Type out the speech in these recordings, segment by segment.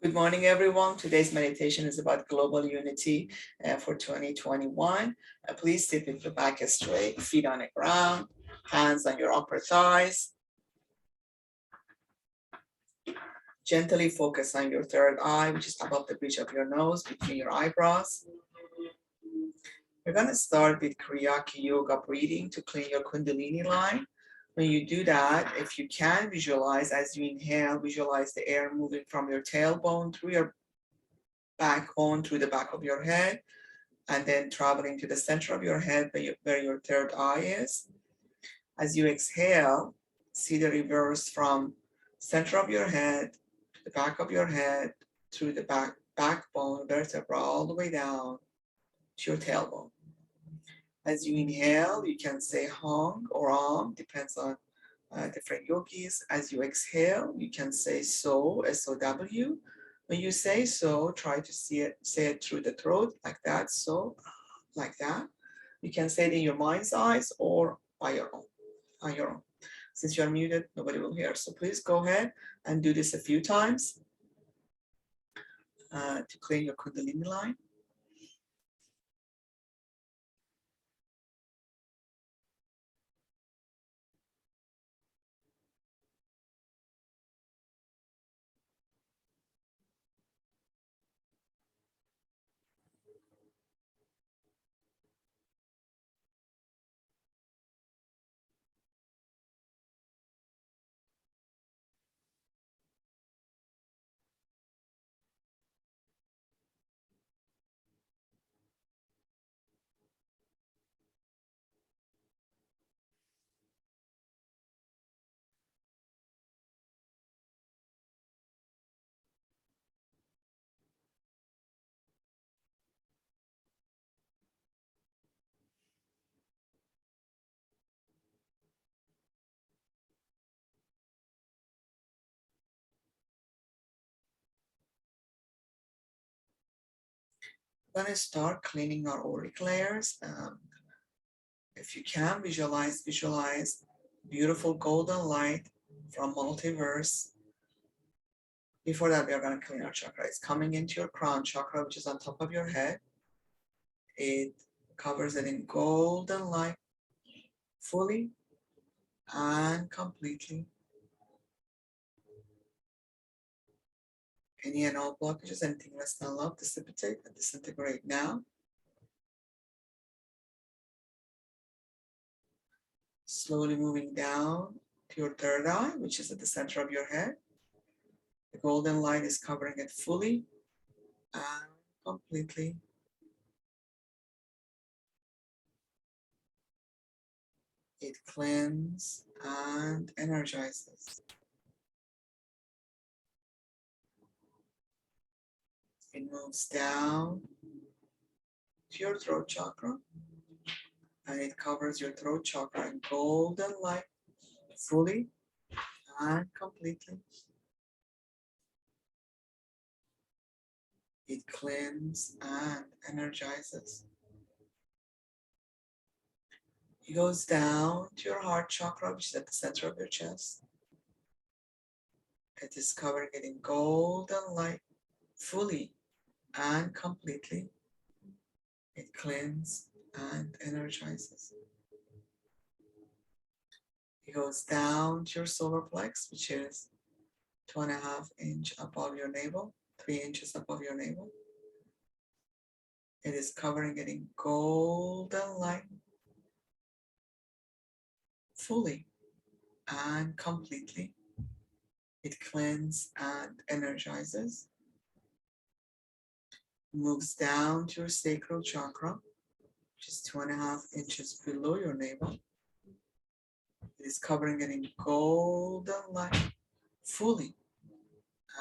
Good morning, everyone. Today's meditation is about global unity for 2021. Please sit with your back straight, feet on the ground, hands on your upper thighs. Gently focus on your third eye, which is above the bridge of your nose, between your eyebrows. We're going to start with Kriyaki Yoga breathing to clean your Kundalini line. When you do that, if you can visualize as you inhale, visualize the air moving from your tailbone through your backbone, through the back of your head, and then traveling to the center of your head where your third eye is. As you exhale, see the reverse from center of your head to the back of your head, through the backbone, vertebra, all the way down to your tailbone. As you inhale, you can say hung or om, depends on different yogis. As you exhale, you can say so, S-O-W. When you say so, try to say it through the throat, like that, so, like that. You can say it in your mind's eyes or by your own, on your own. Since you're muted, nobody will hear. So please go ahead and do this a few times to clean your Kundalini line. We're going to start cleaning our auric layers. If you can visualize beautiful golden light from multiverse. Before that, we are going to clean our chakra. It's coming into your crown chakra, which is on top of your head. It covers it in golden light, fully and completely. Any and all blockages, anything less than love, dissipate and disintegrate now. Slowly moving down to your third eye, which is at the center of your head. The golden light is covering it fully and completely. It cleanses and energizes. It moves down to your throat chakra, and it covers your throat chakra in golden light, fully and completely. It cleanses and energizes. It goes down to your heart chakra, which is at the center of your chest. It is covering it in golden light, fully and completely. It cleanses and energizes. It goes down to your solar plex, which is 2.5 inches above your navel, 3 inches above your navel. It is covering it in golden light, fully and completely. It cleanses and energizes. Moves down to your sacral chakra, which is 2.5 inches below your navel. It is covering it in golden light, fully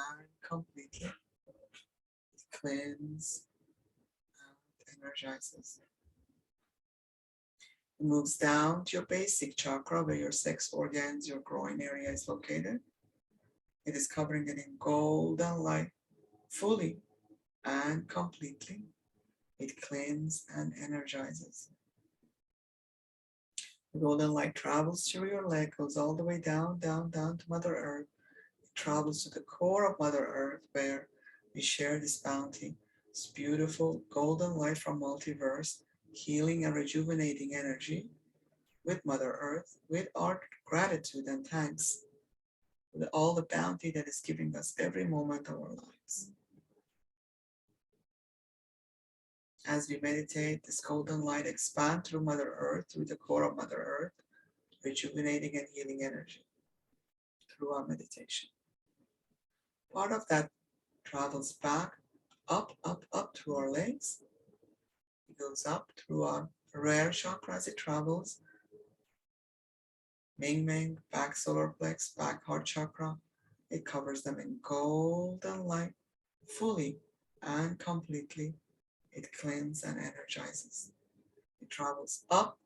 and completely. It cleanses and energizes. It moves down to your basic chakra, where your sex organs, your groin area is located. It is covering it in golden light, fully and completely. It cleanses and energizes. The golden light travels through your leg, goes all the way down, down, down to Mother Earth. It travels to the core of Mother Earth, where We share this bounty, this beautiful golden light from multiverse, healing and rejuvenating energy with Mother Earth, with our gratitude and thanks, with all the bounty that is giving us every moment of our lives. As we meditate, this golden light expands through Mother Earth, through the core of Mother Earth, rejuvenating and healing energy through our meditation. Part of that travels back, up through our legs. It goes up through our rare chakra as it travels. Ming, back solar plex, back heart chakra. It covers them in golden light, fully and completely. It cleanses and energizes. It travels up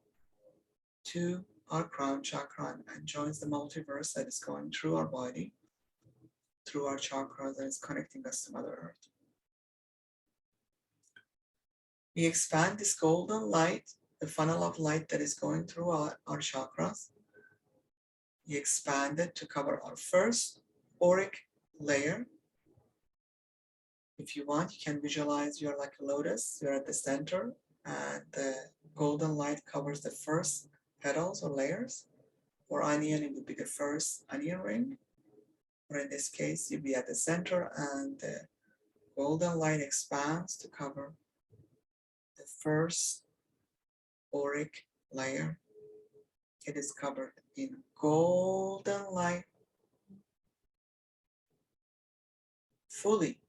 to our crown chakra and joins the multiverse that is going through our body, through our chakra that is connecting us to Mother Earth. We expand this golden light, the funnel of light that is going through our chakras. We expand it to cover our first auric layer. If you want, you can visualize you're like a lotus, you're at the center, and the golden light covers the first petals or layers. Or onion, it would be the first onion ring. Or in this case, you'd be at the center, and the golden light expands to cover the first auric layer. It is covered in golden light, fully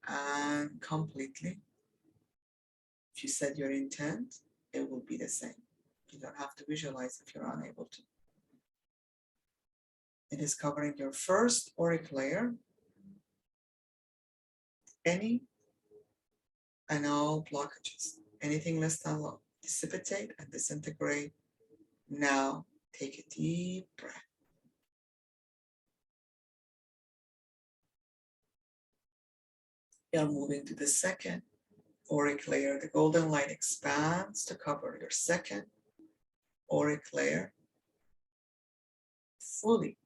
and completely. If you set your intent, it will be the same. You don't have to visualize if you're unable to. It is covering your first auric layer, any and all blockages, anything less than love, dissipate and disintegrate. Now take a deep breath. We are moving to the second auric layer. The golden light expands to cover your second auric layer fully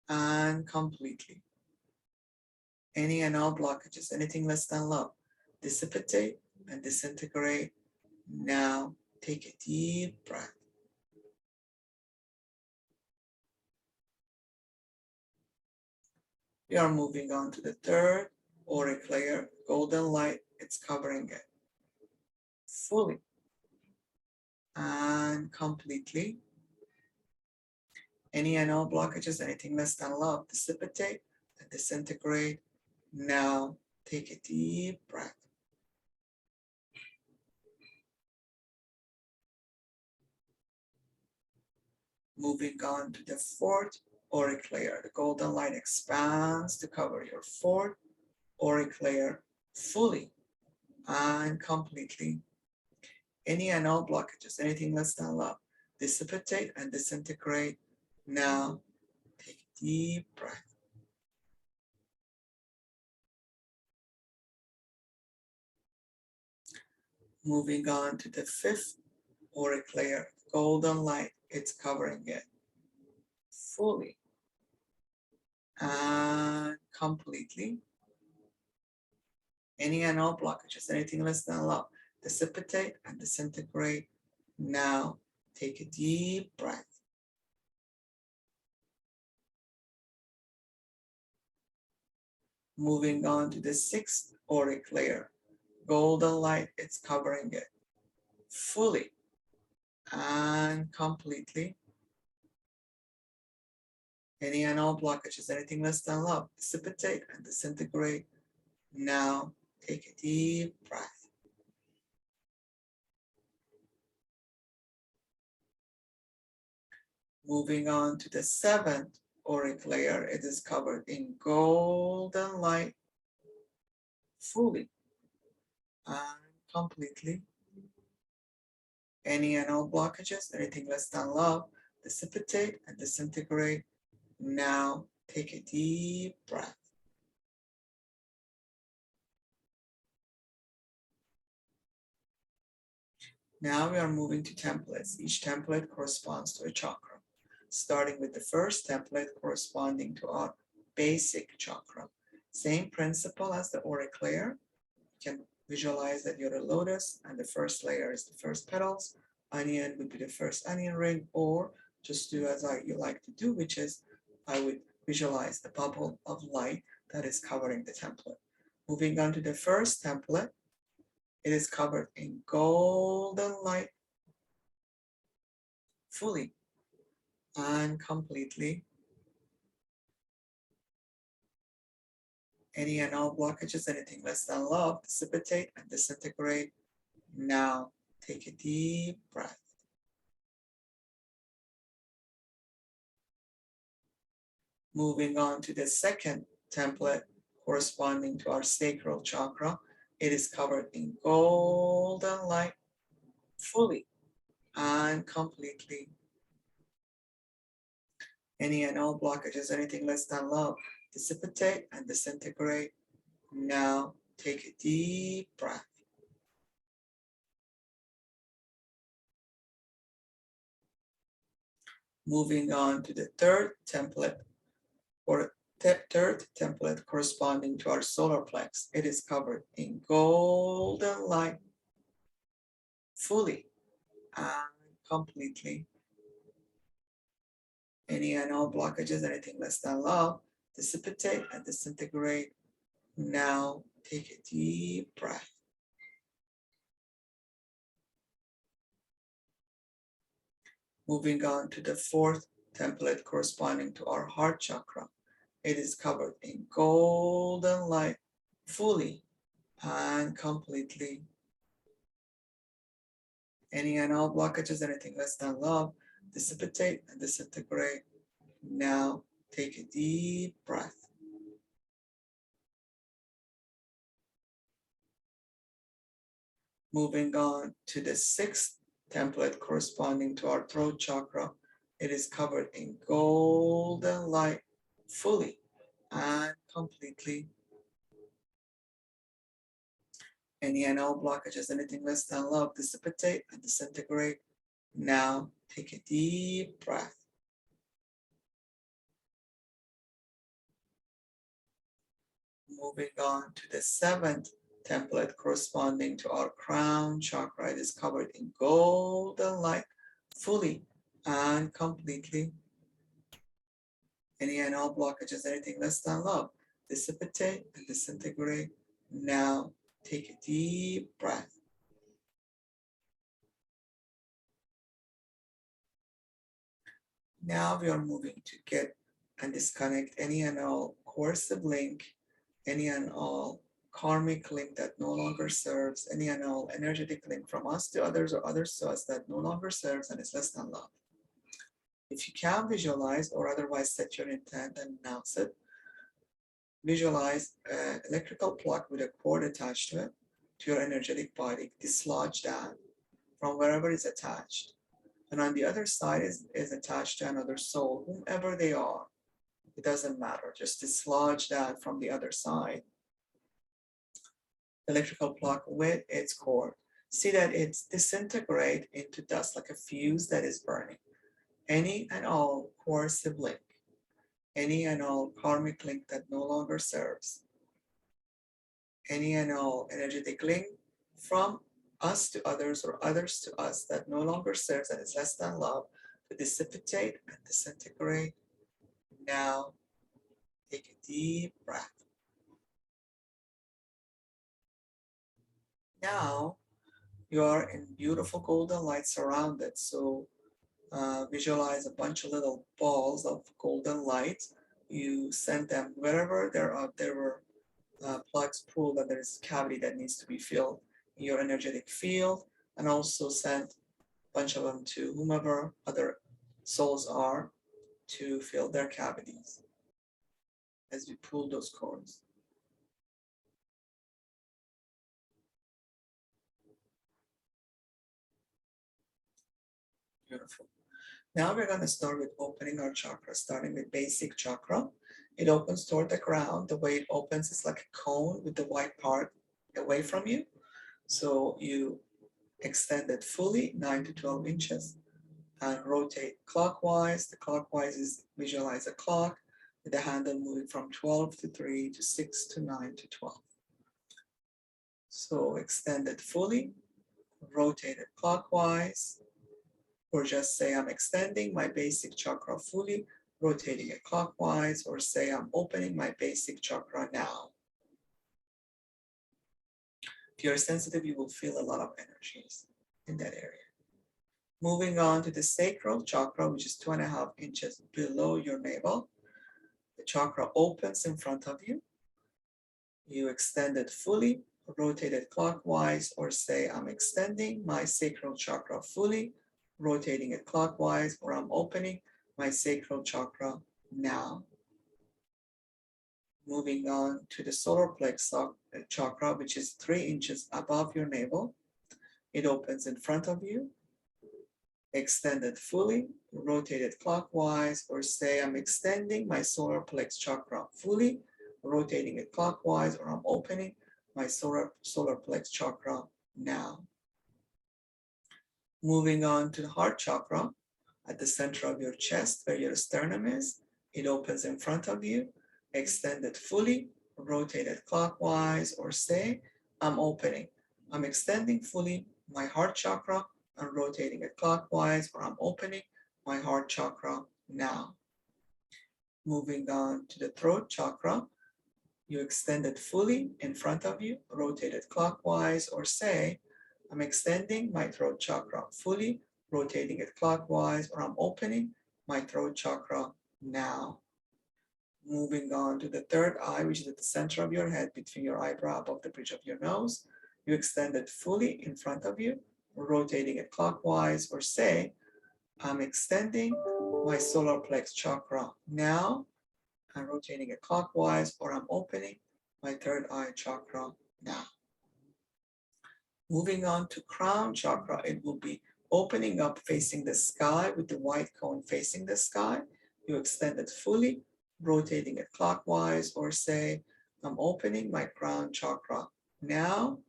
and completely. Any and all blockages, anything less than love, dissipate and disintegrate. Now take a deep breath. We are moving on to the third auric layer. Golden light, it's covering it fully and completely. Any and all blockages, anything less than love, dissipate and disintegrate. Now take a deep breath. Moving on to the fourth auric layer. The golden light expands to cover your fourth auric layer fully and completely. Any and all blockages, anything less than love, dissipate and disintegrate. Now take a deep breath. Moving on to the fifth auric layer. Golden light, it's covering it fully and completely. Any and all blockages, anything less than love, dissipate and disintegrate. Now take a deep breath. Moving on to the sixth auric layer. Golden light, it's covering it fully and completely. Any and all blockages, anything less than love, dissipate and disintegrate. Now take a deep breath. Moving on to the seventh auric layer, it is covered in golden light fully and completely. Any and all blockages, anything less than love, dissipate and disintegrate. Now take a deep breath. Now we are moving to templates. Each template corresponds to a chakra, starting with the first template corresponding to our basic chakra. Same principle as the auric layer. You can visualize that you're a lotus and the first layer is the first petals. Onion would be the first onion ring, or just do as you like to do, which is I would visualize the bubble of light that is covering the template. Moving on to the first template, it is covered in golden light fully and completely. Any and all blockages, anything less than love, dissipate and disintegrate. Now, take a deep breath. Moving on to the second template corresponding to our sacral chakra. It is covered in golden light fully and completely. Any and all blockages, anything less than love, dissipate and disintegrate. Now, take a deep breath. Moving on to the third template, or third template corresponding to our solar plex. It is covered in golden light fully and completely. Any and all blockages, anything less than love, dissipate and disintegrate. Now take a deep breath. Moving on to the fourth template corresponding to our heart chakra. It is covered in golden light fully and completely. Any and all blockages, anything less than love, dissipate and disintegrate. Now take a deep breath. Moving on to the sixth template corresponding to our throat chakra. It is covered in golden light fully and completely. Any and all blockages, anything less than love, dissipate and disintegrate. Now take a deep breath. Moving on to the seventh template corresponding to our crown chakra. It is covered in golden light fully and completely. Any and all blockages, anything less than love, dissipate and disintegrate. Now take a deep breath. Now we are moving to get and disconnect any and all coercive link, any and all karmic link that no longer serves, any and all energetic link from us to others or others to us that no longer serves and is less than love. If you can visualize or otherwise set your intent and announce it, visualize an electrical plug with a cord attached to it, to your energetic body, dislodge that from wherever it's attached. And on the other side is attached to another soul, whomever they are. It doesn't matter, just dislodge that from the other side. Electrical plug with its cord. See that it's disintegrate into dust like a fuse that is burning. Any and all coercive link, any and all karmic link that no longer serves, any and all energetic link from us to others or others to us that no longer serves and is less than love, to dissipate and disintegrate. Now take a deep breath. Now you are in beautiful golden light surrounded. So visualize a bunch of little balls of golden light. You send them wherever there were plugs pulled, that there's a cavity that needs to be filled in your energetic field, and also send a bunch of them to whomever other souls are to fill their cavities as we pull those cords. Beautiful. Now we're going to start with opening our chakra, starting with basic chakra. It opens toward the ground. The way it opens is like a cone with the white part away from you. So you extend it fully 9 to 12 inches and rotate clockwise. The clockwise is visualize a clock. with the handle moving from 12 to 3 to 6 to 9 to 12. So extend it fully, rotate it clockwise, or just say I'm extending my basic chakra fully, rotating it clockwise, or say I'm opening my basic chakra now. If you're sensitive, you will feel a lot of energies in that area. Moving on to the sacral chakra, which is 2.5 inches below your navel. The chakra opens in front of you. You extend it fully, rotate it clockwise, or say I'm extending my sacral chakra fully, rotating it clockwise, or I'm opening my sacral chakra now. Moving on to the solar plexus chakra, which is 3 inches above your navel. It opens in front of you. Extend it fully, rotate it clockwise, or say I'm extending my solar plexus chakra fully, rotating it clockwise, or I'm opening my solar plexus chakra now. Moving on to the heart chakra, at the center of your chest where your sternum is, it opens in front of you. Extend it fully, rotate it clockwise, or say I'm opening. I'm extending fully my heart chakra and rotating it clockwise, or I'm opening my heart chakra now. Moving on to the throat chakra, you extend it fully in front of you, rotate it clockwise, or say, I'm extending my throat chakra fully, rotating it clockwise, or I'm opening my throat chakra now. Moving on to the third eye, which is at the center of your head, between your eyebrow, above the bridge of your nose. You extend it fully in front of you, rotating it clockwise, or say, I'm extending my solar plexus chakra now. I'm rotating it clockwise, or I'm opening my third eye chakra now. Moving on to crown chakra, it will be opening up facing the sky with the white cone facing the sky. You extend it fully, rotating it clockwise, or say, I'm opening my crown chakra now,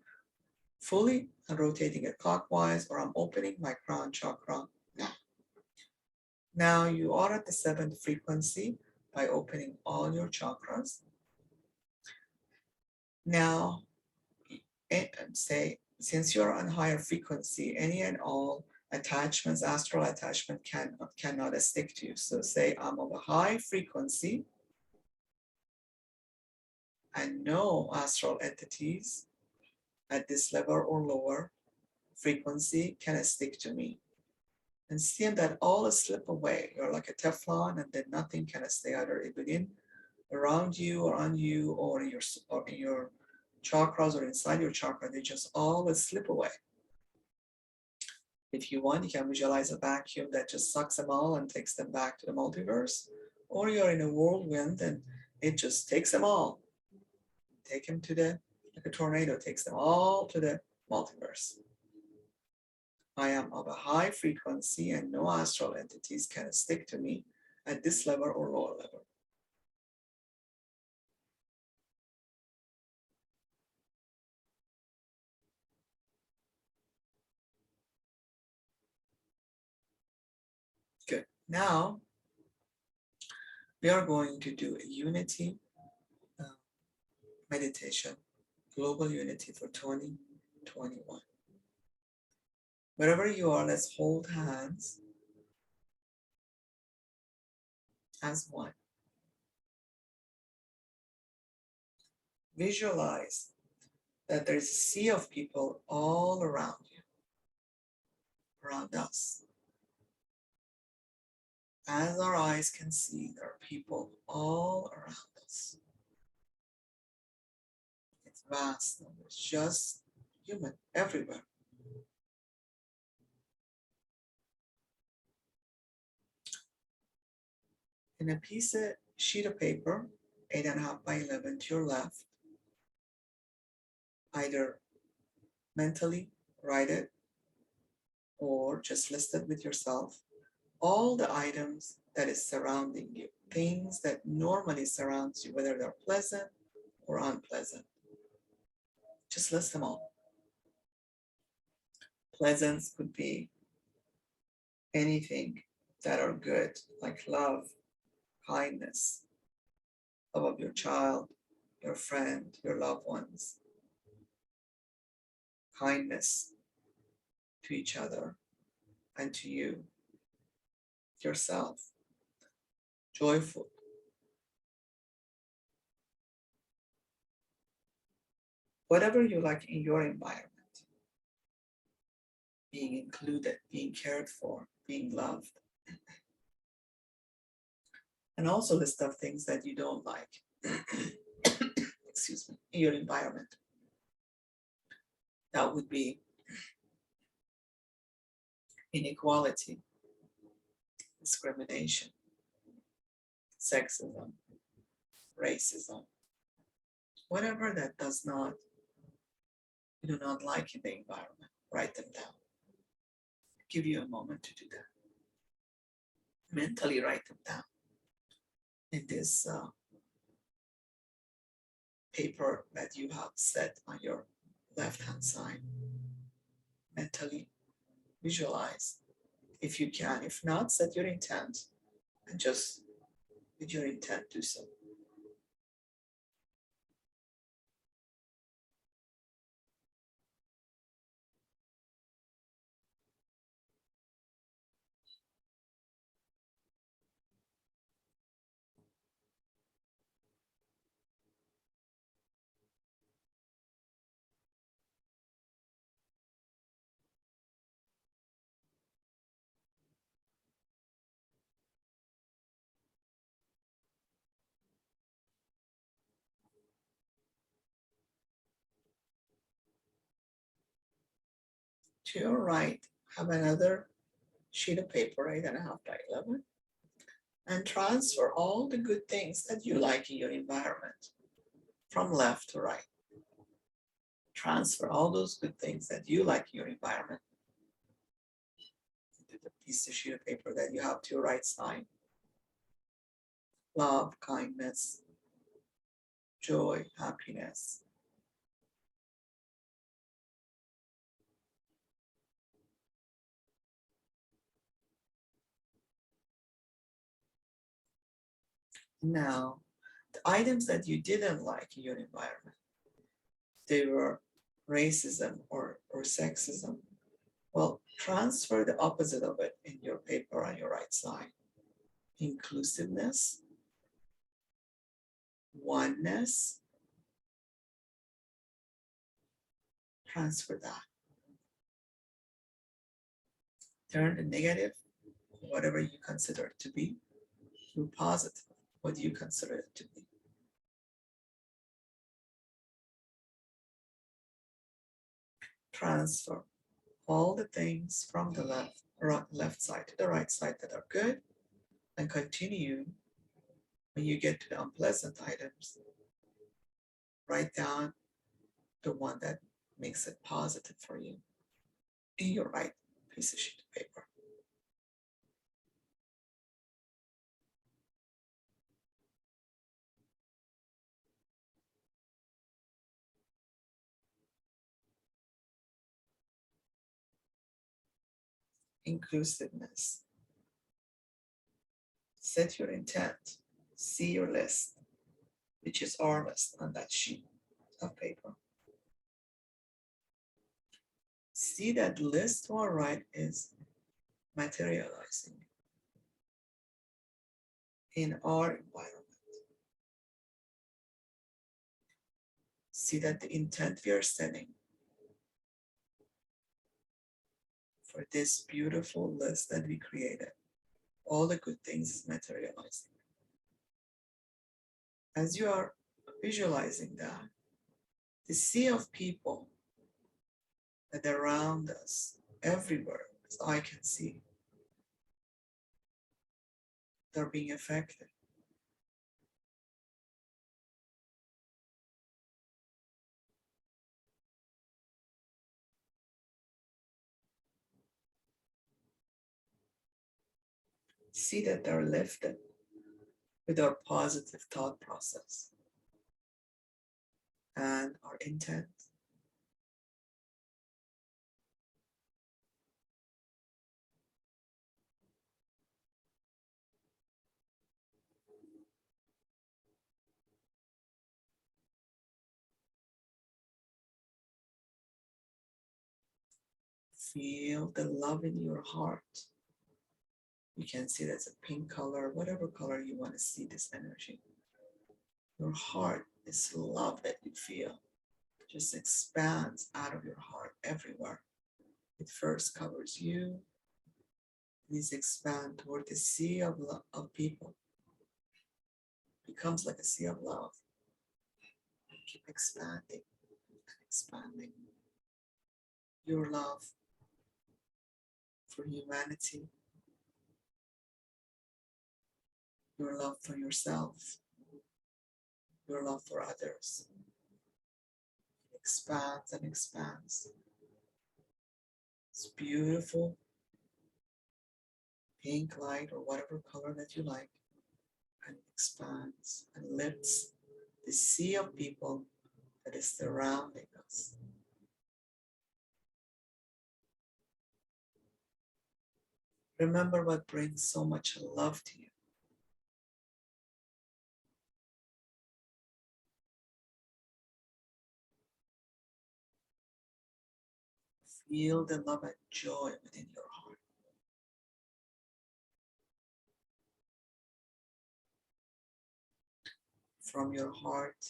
fully, and rotating it clockwise, or I'm opening my crown chakra now. Now you are at the 7th frequency by opening all your chakras. Now, say, since you're on higher frequency, any and all attachments, astral attachment cannot stick to you. So say I'm of a high frequency and no astral entities at this level or lower frequency can stick to me. And seeing that all slip away, you're like a Teflon, and then nothing can stay either within, around you, or on you, or in your chakras or inside your chakra. They just all slip away. If you want, you can visualize a vacuum that just sucks them all and takes them back to the multiverse, or you're in a whirlwind and it just takes them all. Take them to like a tornado takes them all to the multiverse. I am of a high frequency and no astral entities can stick to me at this level or lower level. Good. Now, we are going to do a unity meditation, global unity for 2021. Wherever you are, let's hold hands as one. Visualize that there's a sea of people all around you, around us. As our eyes can see, there are people all around us. It's vast numbers, just human everywhere. In a sheet of paper, 8.5 by 11 to your left, either mentally write it or just list it with yourself. All the items that is surrounding you, things that normally surrounds you, whether they're pleasant or unpleasant. Just list them all. Pleasants could be anything that are good, like love, kindness, love of your child, your friend, your loved ones, kindness to each other and to you, yourself, joyful. Whatever you like in your environment, being included, being cared for, being loved. And also list of things that you don't like, excuse me, in your environment. That would be inequality, discrimination, sexism, racism, whatever that you do not like in the environment, write them down. Give you a moment to do that. Mentally write them down in this paper that you have set on your left-hand side. Mentally visualize if you can. If not, set your intent and just with your intent do so. To your right, have another sheet of paper, 8.5 by 11, and transfer all the good things that you like in your environment from left to right. Transfer all those good things that you like in your environment into the piece of sheet of paper that you have to your right side. Love, kindness, joy, happiness. Now, the items that you didn't like in your environment, they were racism or sexism. Well, transfer the opposite of it in your paper on your right side. Inclusiveness, oneness, transfer that. Turn the negative, whatever you consider it to be, to positive, what you consider it to be. Transfer all the things from the left side to the right side that are good, and continue when you get to the unpleasant items. Write down the one that makes it positive for you in your right piece of sheet of paper. Inclusiveness. Set your intent. See your list, which is our list on that sheet of paper. See that list to our right is materializing in our environment. See that the intent we are setting for this beautiful list that we created, all the good things is materializing. As you are visualizing that, the sea of people that are around us, everywhere, as I can see, they're being affected. See that they're lifted with our positive thought process and our intent. Feel the love in your heart. You can see that's a pink color, whatever color you want to see this energy. Your heart is love that you feel. Just expands out of your heart everywhere. It first covers you. These expand toward the sea of love, of people. Becomes like a sea of love. Keep expanding and expanding. Your love for humanity, your love for yourself, your love for others. It expands and expands. It's beautiful pink light or whatever color that you like, and expands and lifts the sea of people that is surrounding us. Remember what brings so much love to you. Feel the love and joy within your heart. From your heart,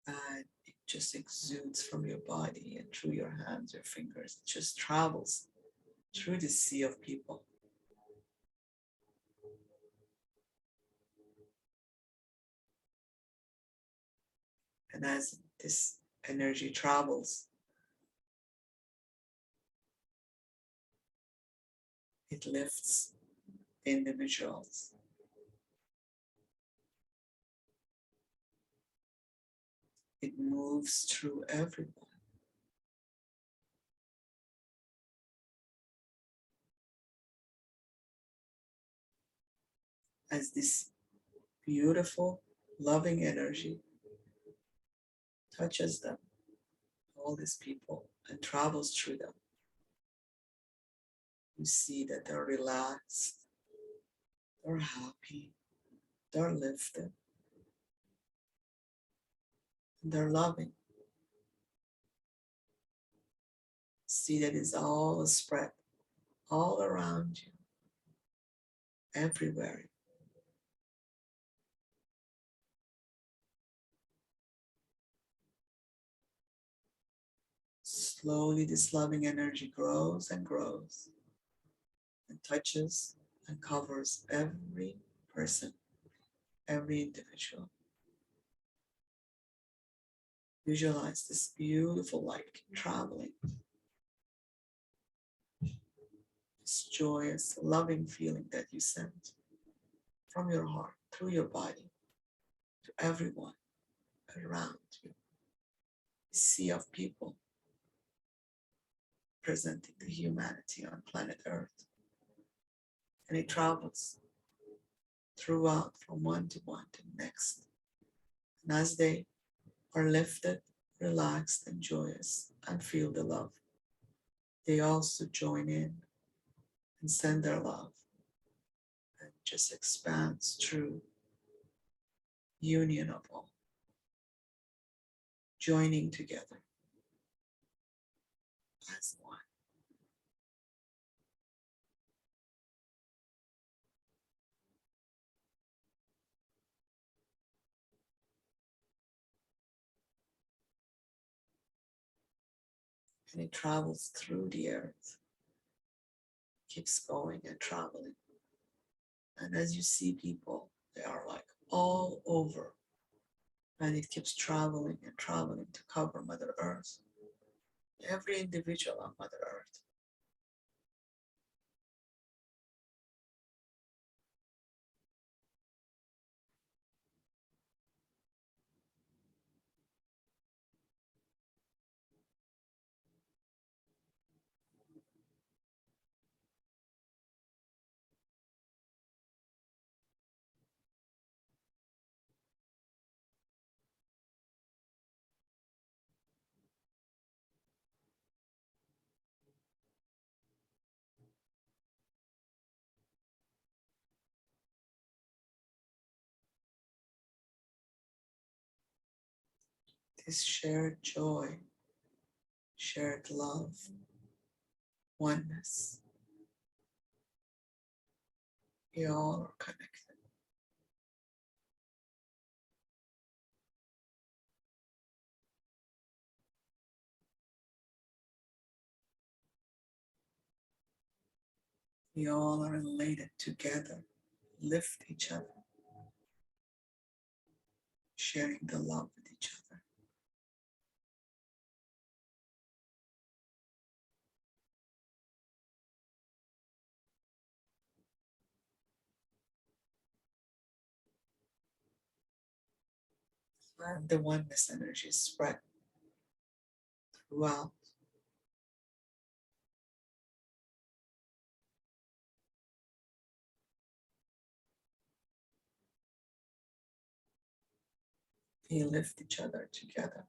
and it just exudes from your body and through your hands, your fingers. It just travels through the sea of people. And as this energy travels, it lifts individuals. It moves through everyone. As this beautiful, loving energy touches them, all these people, and travels through them, you see that they're relaxed, they're happy, they're lifted, and they're loving. See that it's all spread all around you, everywhere. Slowly, this loving energy grows and grows and touches and covers every person, every individual. Visualize this beautiful light traveling, this joyous, loving feeling that you send from your heart, through your body, to everyone around you. A sea of people presenting the humanity on planet Earth. And it travels throughout from one to the next. And as they are lifted, relaxed, and joyous, and feel the love, they also join in and send their love, and just expands through union of all, joining together as one. And it travels through the earth, keeps going and traveling. And as you see people, they are like all over. And it keeps traveling and traveling to cover Mother Earth. Every individual on Mother Earth. This shared joy, shared love, oneness. We all are connected. We all are related together. Lift each other, sharing the love with each other. And the oneness energy spread throughout. We lift each other together.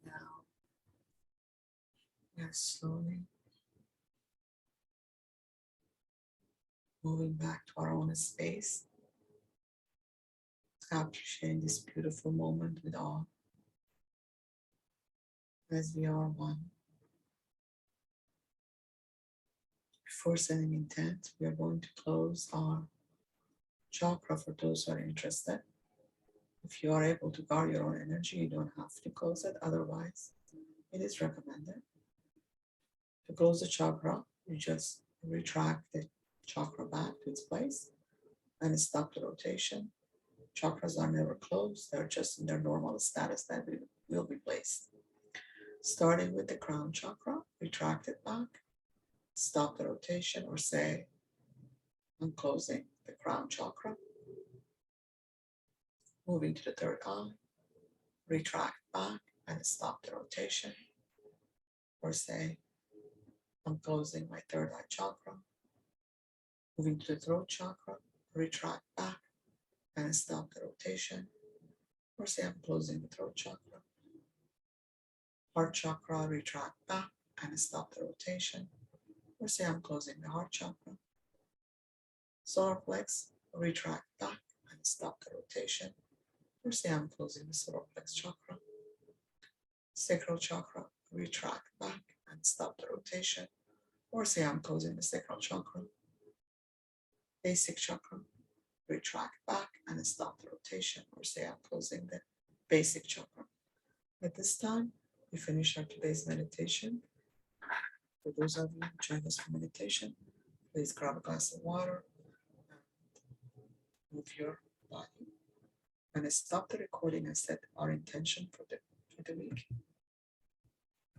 Now we are slowly moving back to our own space, after sharing this beautiful moment with all, as we are one. Before setting intent, we are going to close our chakra for those who are interested. If you are able to guard your own energy, you don't have to close it. Otherwise, it is recommended. To close the chakra, you just retract the chakra back to its place and stop the rotation. Chakras are never closed, they're just in their normal status that will be placed. Starting with the crown chakra, retract it back, stop the rotation, or say, I'm closing the crown chakra. Moving to the third eye, retract back and stop the rotation, or say, I'm closing my third eye chakra. Moving to the throat chakra, retract back and stop the rotation, or say, I'm closing the throat chakra. Heart chakra, retract back and stop the rotation, or say, I'm closing the heart chakra. Solar plex, retract back and stop the rotation, or say, I'm closing the solar plex chakra. Sacral chakra, retract back and stop the rotation, or say, I'm closing the sacral chakra. Basic chakra, retract back and stop the rotation, or say I'm closing the basic chakra. At this time, we finish our today's meditation. For those of you who join us for meditation, please grab a glass of water and move your body. And stop the recording and set our intention for the week.